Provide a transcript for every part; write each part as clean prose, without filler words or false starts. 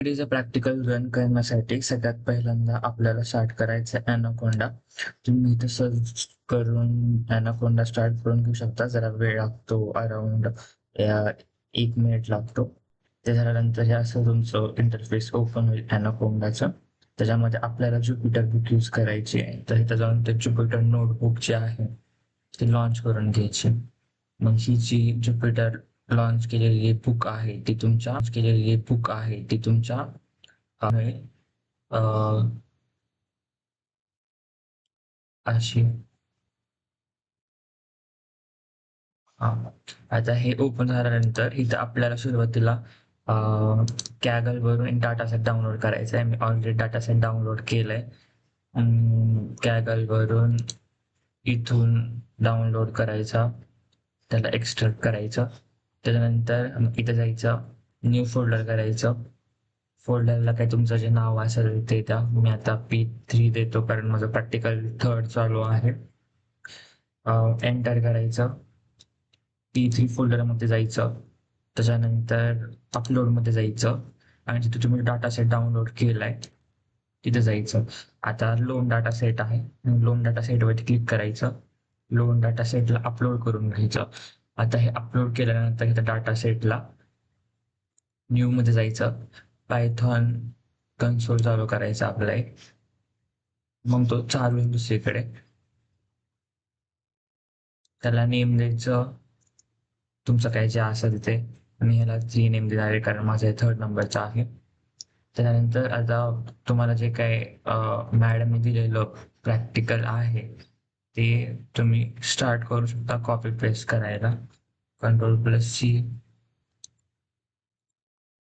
चा practical run करण्यासाठी सगळ्यात पहिल्यांदा आपल्याला स्टार्ट करायचं आहे ॲनाकोंडा. तुम्ही इथं सर्च करून ॲनाकोंडा स्टार्ट करून घेऊ शकता. जरा वेळ लागतो, अराउंड 1 मिनिट लागतो. ते झाल्यानंतर हे असं तुमचं इंटरफेस ओपन होईल ॲनाकोंडाचं. त्याच्यामध्ये आपल्याला ज्युपिटर बुक यूज करायची आहे. तर इथं जाऊन ते ज्युपिटर नोटबुक जे आहे ती लॉन्च करून घ्यायची. मग ही जी ज्युपिटर लॉन्च केलेली बुक आहे ती तुमच्या आहे अशी हा. आता हे ओपन झाल्यानंतर इथं आपल्याला सुरुवातीला कॅगल वरून एक डाटा सेट डाउनलोड करायचा आहे. मी ऑलरेडी डाटा सेट डाउनलोड केलंय. कॅगल वरून इथून डाउनलोड करायचा, त्याला एक्सट्रॅक्ट करायचं. त्याच्यानंतर इथं जायचं, न्यू फोल्डर करायचं. फोल्डरला काय तुमचं जे नाव असेल ते द्या. मी आता P3 देतो कारण माझं प्रॅक्टिकल 3rd चालू आहे. एंटर करायचं. P3 फोल्डरमध्ये जायचं. त्याच्यानंतर अपलोडमध्ये जायचं आणि तिथे तुम्ही डाटा सेट डाउनलोड केलाय तिथे जायचं. आता लोन डाटा सेट आहे. लोन डाटा सेटवरती क्लिक करायचं. लोन डाटा सेटला अपलोड करून घ्यायचं. आता हे अपलोड केल्यानंतर इथं डाटा सेटला न्यू मध्ये जायचं. पायथॉन कन्सोल चालू करायचा आपला एक. मग तो चालू आहे दुसरीकडे. त्याला नेम द्यायचं तुमचं काय जे असेल ते. मी ह्याला 3 नेम देणार आहे कारण माझं हे 3rd नंबरचं आहे. त्यानंतर आता तुम्हाला जे काय मॅडमने दिलेलं प्रॅक्टिकल आहे ते तुम्ही स्टार्ट करू शकता कॉपी पेस्ट करायला. Ctrl+C,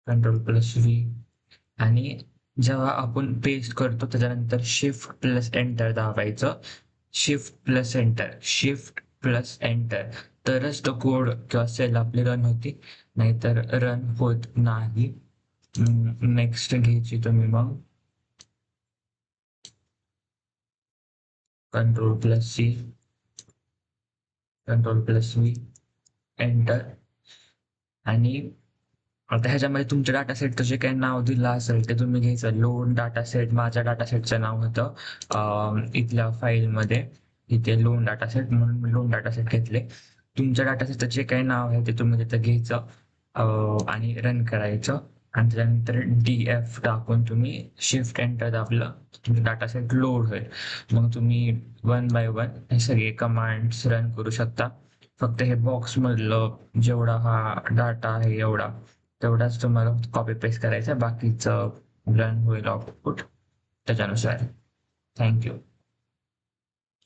Ctrl+V आणि जेव्हा आपण पेस्ट करतो त्याच्यानंतर Shift+Enter दाबायचं. Shift+Enter तरच तो कोड किंवा सेल आपली रन होती, नाहीतर रन होत नाही. नेक्स्ट घ्यायची तुम्ही मग Ctrl+C, Ctrl+V, एंटर. आणि आता ह्याच्यामध्ये तुमच्या डाटा सेटचं जे काही नाव दिलं असेल ते तुम्ही घ्यायचं. लोन डाटा सेट माझ्या डाटा सेटचं नाव होतं इथल्या फाईलमध्ये. इथे लोन डाटा सेट म्हणून मी लोन डाटा सेट घेतले. तुमच्या डाटा सेटचं जे काही नाव आहे ते तुम्ही तिथं घ्यायचं आणि रन करायचं. आणि त्याच्यानंतर DF टाकून तुम्ही शिफ्ट एंटर दाबलं तुमचं डाटा सेट लोड होईल. मग तुम्ही 1 बाय 1 हे सगळे कमांड्स रन करू शकता. फक्त हे बॉक्समधलं जेवढा हा डाटा आहे तेवढाच तुम्हाला कॉपी पेस्ट करायचा. बाकीचं रन होईल आउटपुट त्याच्यानुसार. थँक्यू.